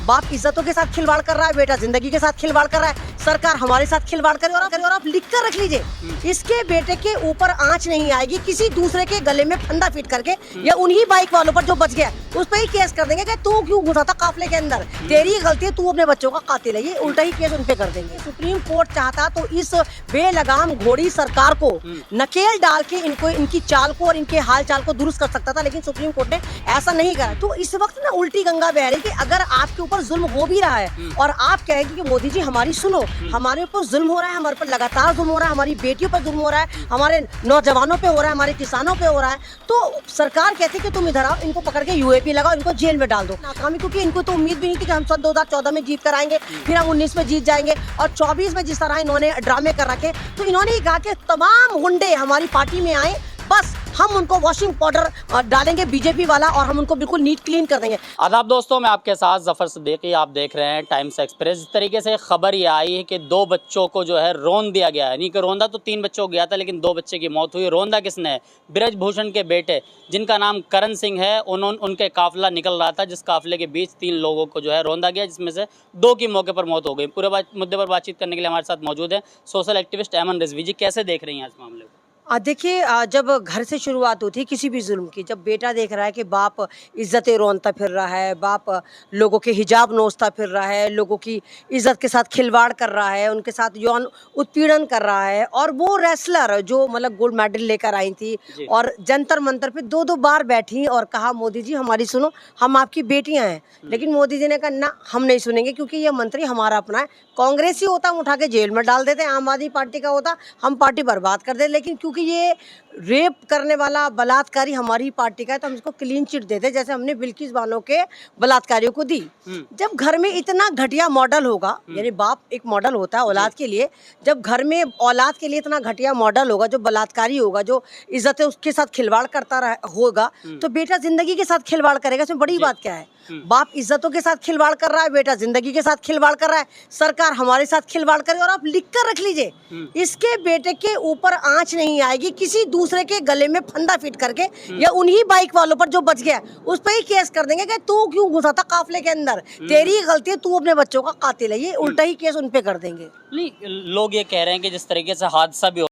बाप इज्जतों के साथ खिलवाड़ कर रहा है, बेटा जिंदगी के साथ खिलवाड़ कर रहा है, सरकार हमारे साथ खिलवाड़ करे और आप लिख कर रख लीजिए, इसके बेटे के ऊपर आंच नहीं आएगी किसी दूसरे के गले में फंदा फिट करके, या उन्हीं बाइक वालों पर जो बच गया उस पर ही केस कर देंगे कि तू क्यों घुसा था काफले के अंदर, तेरी गलती है, तू अपने बच्चों का कातिल है, ये उल्टा ही केस उन पे कर देंगे। सुप्रीम कोर्ट चाहता तो इस बेलगाम घोड़ी सरकार को नकेल डाल के इनको, इनकी चाल को और इनके हाल चाल को दुरुस्त कर सकता था, लेकिन सुप्रीम कोर्ट ने ऐसा नहीं करा। तो इस वक्त ना उल्टी गंगा बह रही कि अगर आपके ऊपर जुल्म हो भी रहा है और आप कहेंगे कि मोदी जी हमारी सुनो, हमारे ऊपर जुल्म हो रहा है, हमारे पर लगातार जुल्म हो रहा है, हमारी बेटियों पर जुल्म हो रहा है, हमारे नौजवानों पे हो रहा है, हमारे किसानों पे हो रहा है, तो सरकार कहती है कि तुम इधर आओ, इनको पकड़ के यूएपी लगाओ, इनको जेल में डाल दो। नाकामी, क्योंकि इनको तो उम्मीद भी नहीं थी कि हम 2014 में जीत कर आएंगे, फिर हम 19 में जीत जाएंगे, और 24 में जिस तरह इन्होंने ड्रामे कर रखे, तो इन्होंने ही कहा कि तमाम गुंडे हमारी पार्टी में आए, बस हम उनको वॉशिंग पाउडर डालेंगे बीजेपी वाला और हम उनको बिल्कुल नीट क्लीन कर देंगे। आदाब दोस्तों, मैं आपके साथ जफर सिद्दीकी, आप देख रहे हैं टाइम्स एक्सप्रेस। इस तरीके से खबर ये आई है कि 2 बच्चों को जो है रोन दिया गया है, नहीं कि रोंदा तो 3 बच्चों को गया था, लेकिन 2 बच्चे की मौत हुई। रोंदा किसने है? ब्रजभूषण के बेटे जिनका नाम करण सिंह है, उनके काफिला निकल रहा था, जिस काफिले के बीच 3 लोगों को जो है रोंदा गया, जिसमें से 2 की मौके पर मौत हो गई। पूरे मुद्दे पर बातचीत करने के लिए हमारे साथ मौजूद है सोशल एक्टिविस्ट अमन रिजवी जी। कैसे देख रही हैं इस मामले को? देखिए, जब घर से शुरुआत होती है किसी भी जुल्म की, जब बेटा देख रहा है कि बाप इज्जतें रोनता फिर रहा है, बाप लोगों के हिजाब नोचता फिर रहा है, लोगों की इज्जत के साथ खिलवाड़ कर रहा है, उनके साथ यौन उत्पीड़न कर रहा है, और वो रेसलर जो मतलब गोल्ड मेडल लेकर आई थी और जंतर मंतर पे 2-2 बार बैठी और कहा मोदी जी हमारी सुनो, हम आपकी बेटियां हैं, लेकिन मोदी जी ने कहा ना, हम नहीं सुनेंगे, क्योंकि ये मंत्री हमारा अपना है। कांग्रेसी होता हम उठा के जेल में डाल देते, आम आदमी पार्टी का होता हम पार्टी बर्बाद कर देते, लेकिन क्योंकि ये रेप करने वाला बलात्कारी हमारी पार्टी का है तो हम इसको क्लीन चिट देते, जैसे हमने बिल्किस बानो के बलात्कारियों को दी। जब घर में इतना घटिया मॉडल होगा, यानी बाप एक मॉडल होता है औलाद के लिए, जब घर में औलाद के लिए इतना घटिया मॉडल होगा, जो बलात्कारी होगा, जो इज्जत है उसके साथ खिलवाड़ करता होगा, तो बेटा जिंदगी के साथ खिलवाड़ करेगा। इसमें बड़ी बात क्या है? बाप इज्जतों के साथ खिलवाड़ कर रहा है, बेटा जिंदगी के साथ खिलवाड़ कर रहा है, सरकार हमारे साथ खिलवाड़ करे, और आप लिख कर रख लीजिए, इसके बेटे के ऊपर आंच नहीं आएगी किसी दूसरे के गले में फंदा फिट करके, या उन्हीं बाइक वालों पर जो बच गया उस पर ही केस कर देंगे कि तू क्यों घुसा था काफले के अंदर, तेरी गलती है, तू अपने बच्चों का कातिल है, ये उल्टा ही केस उन पे कर देंगे। नहीं, लोग ये कह रहे हैं कि जिस तरीके से हादसा भी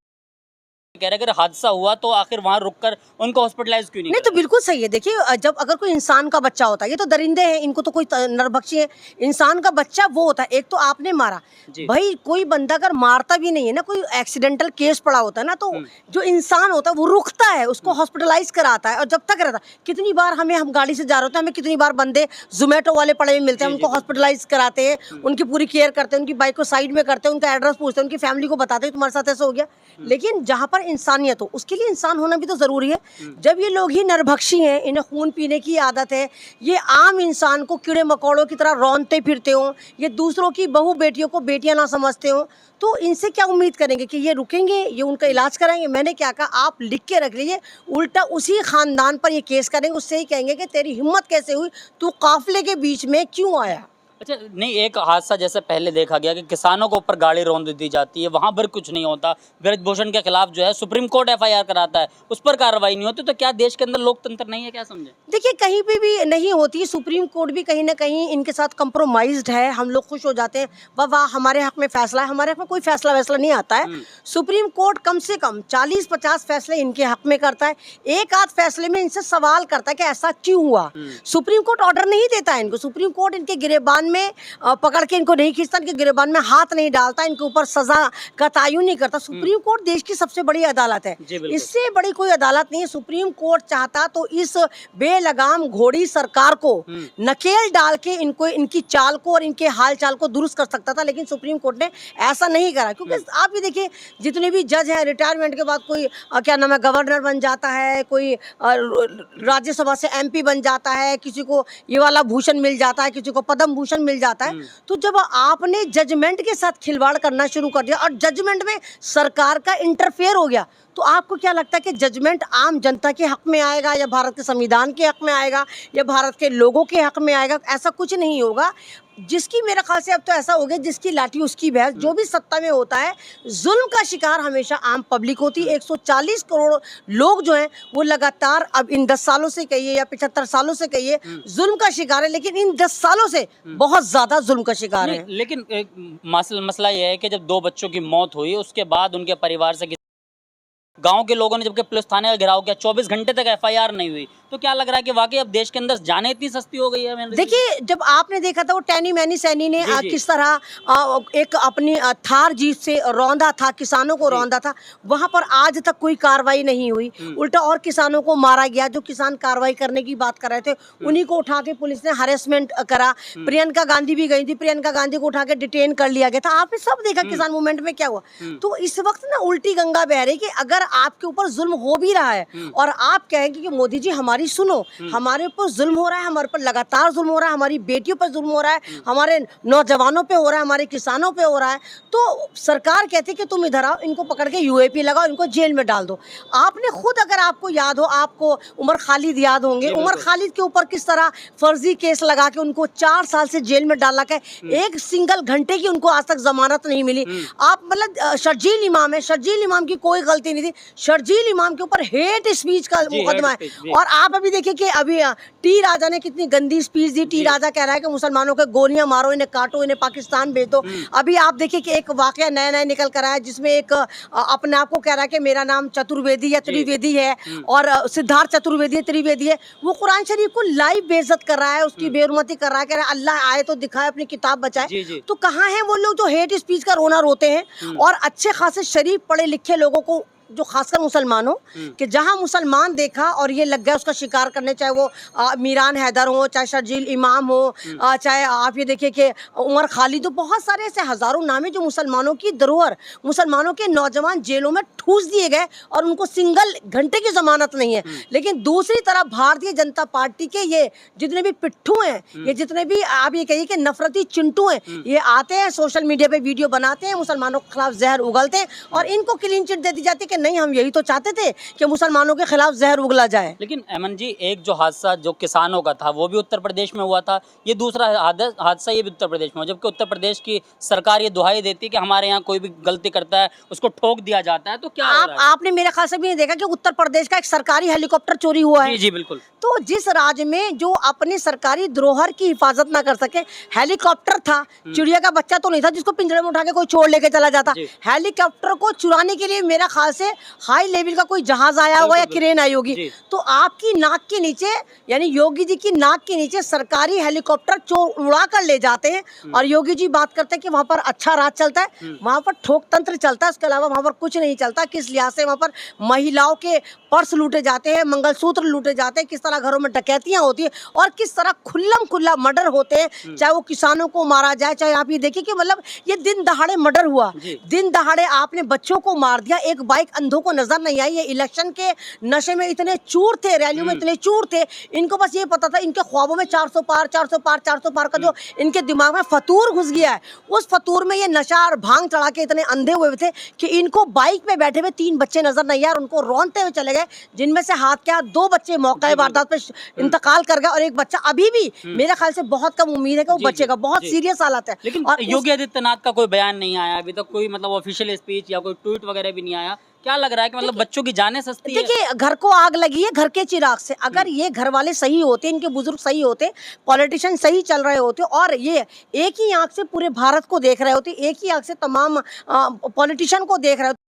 कह रहे हैं, अगर हादसा हुआ तो आखिर वहां रुककर उनको हॉस्पिटलाइज क्यों नहीं? तो बिल्कुल सही है। देखिए, जब अगर कोई इंसान का बच्चा होता है, ये तो दरिंदे हैं, इनको तो कोई नरभक्षी है, इंसान का बच्चा वो होता है। एक तो आपने मारा भाई, कोई बंदा अगर मारता भी नहीं है ना, कोई एक्सीडेंटल केस पड़ा होता है ना, तो जो इंसान होता है वो रुकता है, उसको हॉस्पिटलाइज कराता है, और जब तक रहता, कितनी बार हम गाड़ी से जा रहे होते हैं, हमें कितनी बार बंदे जोमेटो वाले पड़े हुए मिलते हैं, उनको हॉस्पिटलाइज कराते हैं, उनकी पूरी केयर करते हैं, उनकी बाइक को साइड में करते हैं, उनका एड्रेस पूछते हैं, उनकी फैमिली को बताते हैं तुम्हारे साथ ऐसा हो गया। लेकिन जहाँ पर इंसानियत हो, उसके लिए इंसान होना भी तो जरूरी है। जब ये लोग ही नरभक्षी हैं, इन्हें खून पीने की आदत है, ये आम इंसान को कीड़े मकोड़ों की तरह रौंदते फिरते हो, ये दूसरों की बहू बेटियों को बेटियां ना समझते हो, तो इनसे क्या उम्मीद करेंगे कि ये रुकेंगे, ये उनका इलाज कराएंगे? मैंने क्या कहा, आप लिख के रख लीजिए, उल्टा उसी खानदान पर ये केस करेंगे, उससे ही कहेंगे कि तेरी हिम्मत कैसे हुई, तू काफिले के बीच में क्यों आया। अच्छा, नहीं, एक हादसा जैसे पहले देखा गया कि किसानों के ऊपर गाड़ी रौंद दी जाती है, वहां पर कुछ नहीं होता, ब्रजभूषण के खिलाफ जो है सुप्रीम कोर्ट FIR कराता है, उस पर कार्रवाई नहीं होती, तो क्या देश के अंदर लोकतंत्र नहीं है? क्या समझे? देखिए, कहीं पे भी नहीं होती, सुप्रीम कोर्ट भी कहीं ना कहीं इनके साथ कंप्रोमाइज्ड है। हम लोग खुश हो जाते हैं, वाह हमारे हक में फैसला है, हमारे हक में कोई फैसला वैसला नहीं आता है। सुप्रीम कोर्ट कम से कम 40-50 फैसले इनके हक में करता है, एक आध फैसले में इनसे सवाल करता है कि ऐसा क्यों हुआ। सुप्रीम कोर्ट ऑर्डर नहीं देता है इनको, सुप्रीम कोर्ट इनके गिरेबान में पकड़ के इनको नहीं खींचता, इनके गिरेबान में हाथ नहीं डालता, इनके ऊपर सजा का तयन नहीं करता। सुप्रीम कोर्ट देश की सबसे बड़ी अदालत है, इससे बड़ी कोई अदालत नहीं है। सुप्रीम कोर्ट चाहता तो इस बेलगाम घोड़ी सरकार को नकेल डाल के इनको, इनकी चाल को और इनके हाल चाल को दुरुस्त कर सकता था, लेकिन सुप्रीम कोर्ट ने ऐसा नहीं करा। क्योंकि आप ये देखिए, जितने भी जज हैं, रिटायरमेंट के बाद कोई क्या नाम है, गवर्नर बन जाता है, कोई राज्यसभा से MP बन जाता है, किसी को ये वाला भूषण मिल जाता है, किसी को पद्म भूषण मिल जाता है। तो जब आपने जजमेंट के साथ खिलवाड़ करना शुरू कर दिया और जजमेंट में सरकार का इंटरफेयर हो गया, तो आपको क्या लगता है कि जजमेंट आम जनता के हक में आएगा, या भारत के संविधान के हक में आएगा, या भारत के लोगों के हक में आएगा? ऐसा कुछ नहीं होगा। जिसकी, मेरा ख्याल से अब तो ऐसा हो गया, जिसकी लाठी उसकी भैंस। जो भी सत्ता में होता है, जुल्म का शिकार हमेशा आम पब्लिक होती है। 140 करोड़ लोग जो हैं वो लगातार, अब इन 10 सालों से कहिए या 75 सालों से कहिए, जुल्म का शिकार है। लेकिन इन 10 सालों से बहुत ज्यादा जुल्म का शिकार है। लेकिन एक मसला यह है कि जब 2 बच्चों की मौत हुई उसके बाद उनके परिवार से गांव के लोगों ने जबकि पुलिस थाने का घेराव किया, 24 घंटे तक एफआईआर नहीं हुई। तो क्या लग रहा है कि वाकई अब देश के अंदर जाने इतनी सस्ती हो गई है? देखिए, जब आपने देखा था वो टैनी मैनी सैनी ने किस तरह एक अपनी थार जीप से रौंदा था, किसानों को रौंदा था, वहां पर आज तक कोई कार्रवाई नहीं हुई। उल्टा और किसानों को मारा गया। जो किसान कार्रवाई करने की बात कर रहे थे उन्हीं को उठा के पुलिस ने हरेसमेंट करा। प्रियंका गांधी भी गई थी, प्रियंका गांधी को उठा के डिटेन कर लिया गया था। आपने सब देखा किसान मूवमेंट में क्या हुआ। तो इस वक्त ना उल्टी गंगा बह रही कि अगर आपके ऊपर जुल्म हो भी रहा है और आप कहेंगे कि मोदी जी हमारी सुनो, हमारे ऊपर जुल्म हो रहा है, हमारे पर लगातार जुल्म हो रहा है, हमारी बेटियों पर जुल्म हो रहा है, हमारे नौजवानों पे हो रहा है, हमारे किसानों पे हो रहा है, तो सरकार कहती है कि तुम इधर आओ, इनको पकड़ के यूएपी लगाओ, इनको जेल में डाल दो। आपने खुद, अगर आपको याद हो, आपको उमर खालिद याद होंगे, उमर खालिद के ऊपर किस तरह फर्जी केस लगा के उनको 4 साल से जेल में डाला के, एक सिंगल घंटे की उनको आज तक जमानत नहीं मिली। आप मतलब शर्जील इमाम है, शर्जील इमाम की कोई गलती नहीं थी, शर्जील इमाम के ऊपर हेट स्पीच का मुकदमा है। और आप अभी देखिए कि अभी टी राजा ने कितनी गंदी स्पीच दी। टी राजा कह रहा है कि मुसलमानों के गोलियां मारो, इन्हें काटो, इन्हें पाकिस्तान भेज दो। अभी आप देखिए कि एक वाकया नया नया निकल कर आया है जिसमें एक अपने आप को कह रहा है कि मेरा नाम चतुर्वेदी या त्रिवेदी है और सिद्धार्थ चतुर्वेदी त्रिवेदी है। वो कुरान शरीफ को लाइव बेइज्जत कर रहा है, उसकी बेरुमती कर रहा है, कह रहा है अल्लाह आए तो दिखाए, अपनी किताब बचाए। तो कहाँ है वो लोग जो हेट स्पीच का रोना रोते हैं और अच्छे खासे शरीफ पढ़े लिखे लोगों को, जो खासकर मुसलमान हो, कि जहां मुसलमान देखा और ये लग गया उसका शिकार करने, चाहे वो मीरान हैदर हो, चाहे शर्जील इमाम हो, चाहे आप ये देखिए कि उमर खालिद हो, बहुत सारे ऐसे हजारों नामे जो मुसलमानों की धरोहर, मुसलमानों के नौजवान जेलों में ठूस दिए गए और उनको सिंगल घंटे की जमानत नहीं है। लेकिन दूसरी तरफ भारतीय जनता पार्टी के ये जितने भी पिट्ठू हैं, ये जितने भी आप ये कहिए कि नफरती चिंटू हैं, ये आते हैं सोशल मीडिया पे वीडियो बनाते हैं, मुसलमानों के खिलाफ जहर उगलते हैं और इनको क्लीन चिट दे दी जाती है कि नहीं, हम यही तो चाहते थे कि मुसलमानों के खिलाफ जहर उगला जाए। लेकिन अमन जी, एक जो हादसा जो किसानों का था वो भी उत्तर प्रदेश में हुआ था, ये दूसरा हादसा ये भी उत्तर प्रदेश में हुआ, जबकि उत्तर प्रदेश की सरकार ये दुहाई देती है कि हमारे यहाँ कोई भी गलती करता है उसको ठोक दिया जाता है। तो क्या आपने मेरे ख्याल से भी नहीं देखा कि उत्तर प्रदेश का एक सरकारी हेलीकॉप्टर चोरी हुआ है? जी बिल्कुल। तो जिस राज्य में जो अपने सरकारी धरोहर की हिफाजत ना कर सके, हेलीकॉप्टर था, चिड़िया का बच्चा तो नहीं था जिसको पिंजरे में उठा के कोई छोड़ लेके चला जाता। हेलीकॉप्टर को चुराने के लिए मेरा ख्याल से हाई लेवल का कोई जहाज आया होगा या क्रेन आई होगी। तो आपकी नाक के नीचे, यानी योगी जी की नाक के नीचे सरकारी हेलीकॉप्टर चोर उड़ा कर ले जाते हैं और योगी जी बात करते हैं कि वहां पर अच्छा राज चलता है, वहां पर ठोक तंत्र चलता है, उसके अलावा वहां पर कुछ नहीं चलता। किस लिहाज से वहां पर महिलाओं के पर्स लूटे जाते हैं, मंगलसूत्र लूटे जाते हैं, किस तरह घरों में डकैतियां होती है और किस तरह खुल्लम खुल्ला मर्डर होते हैं, चाहे वो किसानों को मारा जाए, चाहे आप ये देखिए कि मतलब ये दिन दहाड़े मर्डर हुआ, दिन दहाड़े आपने बच्चों को मार दिया, एक बाइक अंधों को नजर नहीं आई। ये इलेक्शन के नशे में इतने चूर थे, रैलियों में इतने चूर थे, इनको बस ये पता था, इनके ख्वाबों में 400 पार 400 पार 400 पार का जो इनके दिमाग में फतूर घुस गया है, उस फतूर में ये नशा और भांग चढ़ा के इतने अंधे हुए थे कि इनको बाइक पे बैठे हुए 3 बच्चे नजर नहीं आए और उनको रौंदते हुए चले गए, जिनमें से हाथ क्या 2 बच्चे मौका वारदात पे इंतकाल कर गए और एक बच्चा अभी भी मेरे ख्याल से बहुत कम उम्मीद है कि वो बच्चे का बहुत सीरियस हालत है। लेकिन योगी आदित्यनाथ का कोई बयान नहीं आया अभी तक, कोई मतलब ऑफिशियल स्पीच या कोई ट्वीट वगैरह भी नहीं आया। क्या लग रहा है कि मतलब बच्चों की जानें सस्ती है? देखिए, घर को आग लगी है घर के चिराग से। अगर ये घर वाले सही होते, इनके बुजुर्ग सही होते, पॉलिटिशियन सही चल रहे होते और ये एक ही आंख से पूरे भारत को देख रहे होते, एक ही आंख से तमाम पॉलिटिशियन को देख रहे होते,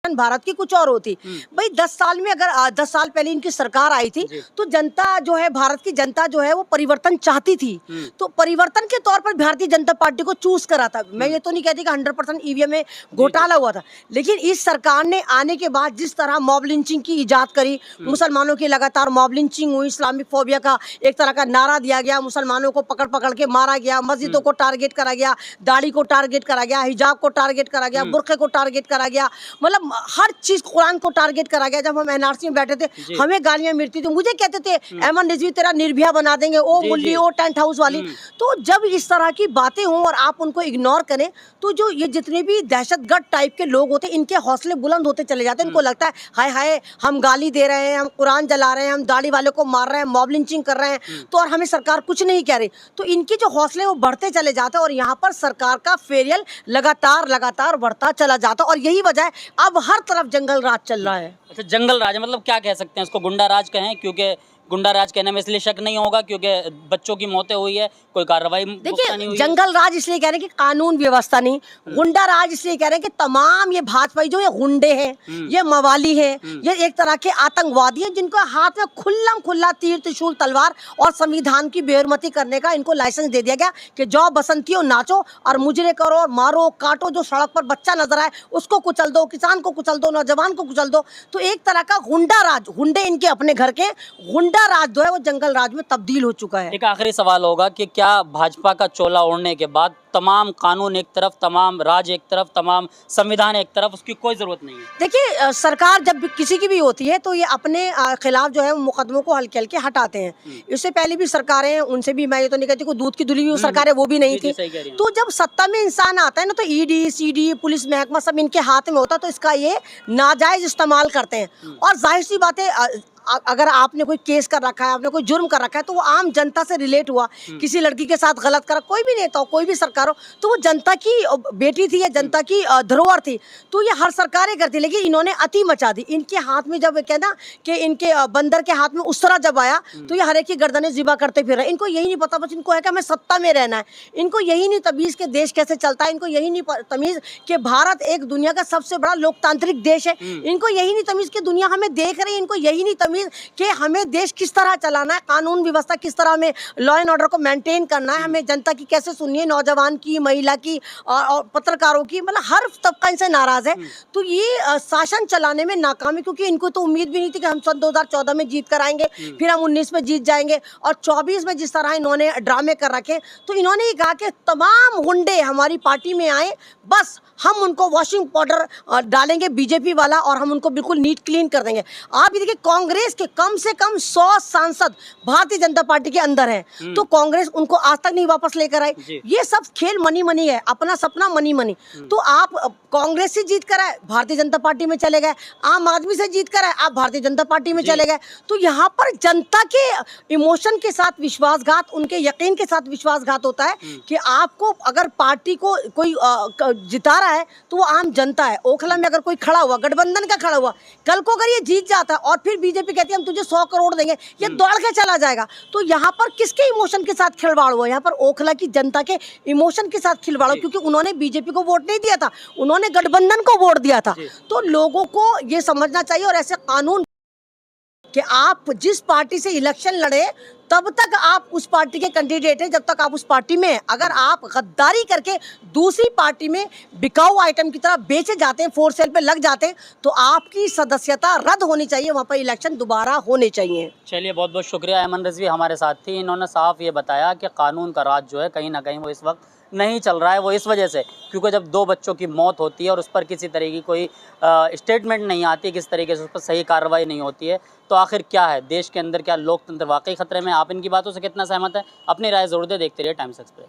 भारत की कुछ और होती। भाई 10 साल में, अगर 10 साल पहले इनकी सरकार आई थी तो जनता जो है, भारत की जनता जो है वो परिवर्तन चाहती थी, तो परिवर्तन के तौर पर भारतीय जनता पार्टी को चूज करा था। मैं ये तो नहीं कहती कि 100% ईवीएम में घोटाला हुआ था, लेकिन इस सरकार ने आने के बाद जिस तरह मॉब लिंचिंग की इजाद करी, मुसलमानों की लगातार मॉब लिंचिंग हुई, इस्लामिक फोबिया का एक तरह का नारा दिया गया, मुसलमानों को पकड़ पकड़ के मारा गया, मस्जिदों को टारगेट करा गया, दाढ़ी को टारगेट करा गया, हिजाब को टारगेट करा गया, बुर्के को टारगेट करा गया, मतलब हर चीज कुरान को टारगेट करा गया। जब हम एनआरसी में बैठे थे जी। हमें गालियां मिलती थी, मुझे कहते थे अहमद रिजवी तेरा निर्भया बना देंगे, ओ जी, मुल्ली जी। ओ टेंट हाउस वाली। तो जब इस तरह की बातें हों और आप उनको इग्नोर करें तो जो ये जितने भी दहशतगर्द टाइप के लोग होते हैं इनके हौसले बुलंद होते चले जाते हैं। इनको लगता है हाय हाय हम गाली दे रहे हैं, हम कुरान जला रहे हैं, हम दाढ़ी वाले को मार रहे हैं, मॉब लिंचिंग कर रहे हैं, तो और हमें सरकार कुछ नहीं कह रही। तो इनके जो हौसले वो बढ़ते चले जाते हैं और यहाँ पर सरकार का फेरियल लगातार लगातार बढ़ता चला जाता है। और यही वजह है अब हर तरफ जंगल राज चल रहा है। अच्छा, जंगल राज मतलब क्या कह सकते हैं इसको? गुंडा राज कहें? क्योंकि गुंडा राज कहने में इसलिए शक नहीं होगा क्योंकि बच्चों की मौतें हुई है, कोई कार्रवाई पुख्ता नहीं देखिए हुई है। जंगल राज इसलिए कह रहे हैं कि कानून व्यवस्था नहीं, गुंडा राज इसलिए कह रहे हैं कि तमाम ये भाजपाई जो ये गुंडे हैं, ये मवाली हैं, ये एक तरह के आतंकवादी हैं जिनको हाथ में खुल्लम खुल्ला तीर त्रिशूल तलवार और संविधान की बेहरमती करने का इनको लाइसेंस दे दिया गया कि जाओ बसंतियों नाचो और मुजरे करो, मारो काटो, जो सड़क पर बच्चा नजर आए उसको कुचल दो, किसान को कुचल दो, नौजवान को कुचल दो। तो एक तरह का गुंडा राज, गुंडे इनके अपने घर के, गुंडा राज जो है वो जंगल राज में तब्दील हो चुका है। एक आखिरी सवाल होगा कि क्या भाजपा का चोला ओढ़ने के बाद तमाम कानून एक तरफ, तमाम राज एक तरफ, तमाम संविधान एक तरफ, उसकी कोई जरूरत नहीं है? देखिए सरकार जब भी किसी की भी होती है तो ये अपने खिलाफ जो है मुकदमों को हल्के हल्के हटाते हैं। इससे पहले भी सरकारें, उनसे भी मैं ये तो नहीं कहती कोई दूध की धुली हुई सरकारें वो भी नहीं जी, जी, थी। सही कह रही हैं। तो जब सत्ता में इंसान आता है ना तो ईडी सीडी पुलिस महकमा सब इनके हाथ में होता है, तो इसका ये नाजायज इस्तेमाल करते हैं। और जाहिर सी बात है अगर आपने कोई केस कर रखा है, आपने कोई जुर्म कर रखा है तो वो आम जनता से रिलेट हुआ, किसी लड़की के साथ गलत करा, कोई भी नेता हो, कोई भी सरकार हो, तो वो जनता की बेटी थी या जनता की धरोहर थी, तो ये हर सरकारें करती। लेकिन इन्होंने अति मचा दी। इनके हाथ में जब कहना कि इनके बंदर के हाथ में उस तरह जब आया तो ये हर एक की गर्दनें ज़िबा करते फिर रहे। इनको यही नहीं पता, बस इनको है कि हमें सत्ता में रहना है। इनको यही नहीं तमीज़ के देश कैसे चलता है, इनको यही नहीं तमीज़ कि भारत एक दुनिया का सबसे बड़ा लोकतांत्रिक देश है, इनको यही नहीं तमीज़ कि दुनिया हमें देख रही है, इनको यही नहीं तमीज़ कि हमें देश किस तरह चलाना है, कानून व्यवस्था किस तरह हमें लॉ एंड ऑर्डर को मेंटेन करना है, हमें जनता की कैसे सुननी है, नौजवान की, महिला की और पत्रकारों की, मतलब हर तबका इनसे नाराज है। तो ये शासन चलाने में नाकामी, क्योंकि इनको तो उम्मीद भी नहीं थी कि हम सन 2014 में जीत कर आएंगे, फिर हम 19 में जीत जाएंगे और 24 में जिस तरह इन्होंने ड्रामे कर रखे। तो इन्होंने ये कहा कि तमाम गुंडे हमारी पार्टी में आए, बस हम उनको वॉशिंग पाउडर डालेंगे बीजेपी वाला और हम उनको बिल्कुल नीट क्लीन कर देंगे। आप ये देखिए कांग्रेस के कम से कम 100 सांसद भारतीय जनता पार्टी के अंदर हैं, तो कांग्रेस उनको आज तक नहीं वापस लेकर आई। ये सब खेल मनी मनी है, अपना सपना मनी मनी। तो आप कांग्रेस से जीत कर आए, भारतीय जनता पार्टी में चले गए, आम आदमी से जीत कर आए, आप भारतीय जनता पार्टी में चले गए। तो यहाँ पर जनता के इमोशन के साथ विश्वासघात, उनके यकीन के साथ विश्वासघात होता है कि आपको अगर पार्टी को कोई जिता रहा है तो वो आम जनता है। ओखला में अगर कोई खड़ा हुआ, गठबंधन का खड़ा हुआ, कल को अगर ये जीत जाता है और फिर बीजेपी कहती है हम तुझे 100 करोड़ देंगे, ये दौड़ के चला जाएगा। तो यहाँ पर किसके इमोशन के साथ खिलवाड़ हुआ? यहाँ पर ओखला की जनता के इमोशन के साथ खिलवाड़ हुआ, क्योंकि उन्होंने बीजेपी को वोट नहीं दिया था, उन्होंने गठबंधन को वोट दिया था। तो लोगों को ये समझना चाहिए। और ऐसे कानून कि आप जिस पार्टी से इलेक्शन लड़े तब तक आप उस पार्टी के कैंडिडेट हैं, जब तक आप उस पार्टी में हैं। अगर आप गद्दारी करके दूसरी पार्टी में बिकाऊ आइटम की तरह बेचे जाते हैं, फोर सेल पे लग जाते हैं, तो आपकी सदस्यता रद्द होनी चाहिए, वहाँ पर इलेक्शन दोबारा होने चाहिए। चलिए, बहुत बहुत शुक्रिया। अमन रिजवी हमारे साथ थी। इन्होंने साफ ये बताया कि कानून का राज जो है कहीं ना कहीं वो इस वक्त नहीं चल रहा है। वो इस वजह से क्योंकि जब 2 बच्चों की मौत होती है और उस पर किसी तरह की कोई स्टेटमेंट नहीं आती, किस तरीके से उस पर सही कार्रवाई नहीं होती है, तो आखिर क्या है देश के अंदर, क्या लोकतंत्र वाकई खतरे में? आप इनकी बातों से कितना सहमत है? अपनी राय ज़रूर दें। देखते रहिए टाइम्स एक्सप्रेस।